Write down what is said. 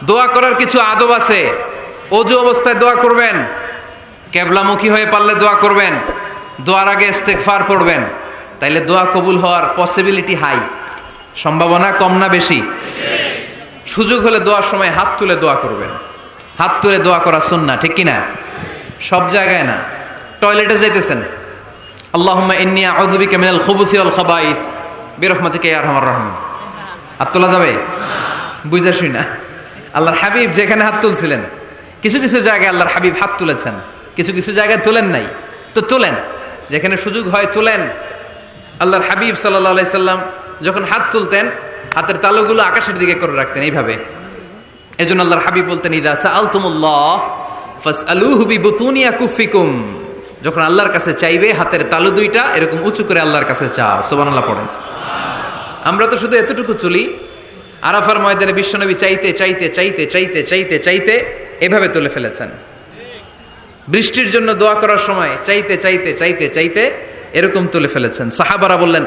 দোয়া করার কিছু আদব আছে। ওযু অবস্থায় দোয়া করবেন, কিবলামুখী হয়ে পারলে দোয়া করবেন, দোয়ার আগে ইস্তেগফার পড়বেন, তাইলে দোয়া কবুল হওয়ার পসিবিলিটি হাই, সম্ভাবনা কম না বেশি? সুযোগ হলে দোয়ার সময় হাত তুলে দোয়া করবেন। হাত তুলে দোয়া করা সুন্নাহ, ঠিক কিনা? সব জায়গায় না। টয়লেটে যাইতেছেন, আল্লাহুম্মা ইন্নী আউযু বিকা মিনাল খুবুসি ওয়াল খাবাইস বিরহমাতিকা ইয়া আরহামার রাহিমিন। হাত তোলা যাবে? বুঝা শুই না। আল্লাহর হাবিব যেখানে হাত তুলছিলেন, কিছু কিছু জায়গায় আল্লাহর হাবিব হাত তুলেছেন, কিছু কিছু জায়গায় তোলেন নাই। তো তোলেন, যেখানে সুযোগ হয় তোলেন। আল্লাহর হাবিব সাল্লাল্লাহু আলাইহি সাল্লাম যখন হাত তুলতেন, হাতের তালুগুলো আকাশের দিকে করে রাখতেন এইভাবে। এজন্য আল্লাহর হাবিব বলতেন, ইযা সাআলতুমুল্লাহ ফাসআলুহু বিবুতুনি আকুফিকুম। যখন আল্লাহর কাছে চাইবে, হাতের তালু দুইটা এরকম উঁচু করে আল্লাহর কাছে চাও। সুবহানাল্লাহ পড়েন। আমরা তো শুধু এতটুকু তুলি। আরাফার ময়দানে বিশ্বনবী চাইতে চাইতে চাইতে চাইতে চাইতে চাইতে এভাবে তুলে ফেলেছেন। বৃষ্টির জন্য দোয়া করার সময় চাইতে চাইতে চাইতে চাইতে এরকম তুলে ফেলেছেন। সাহাবারা বললেন,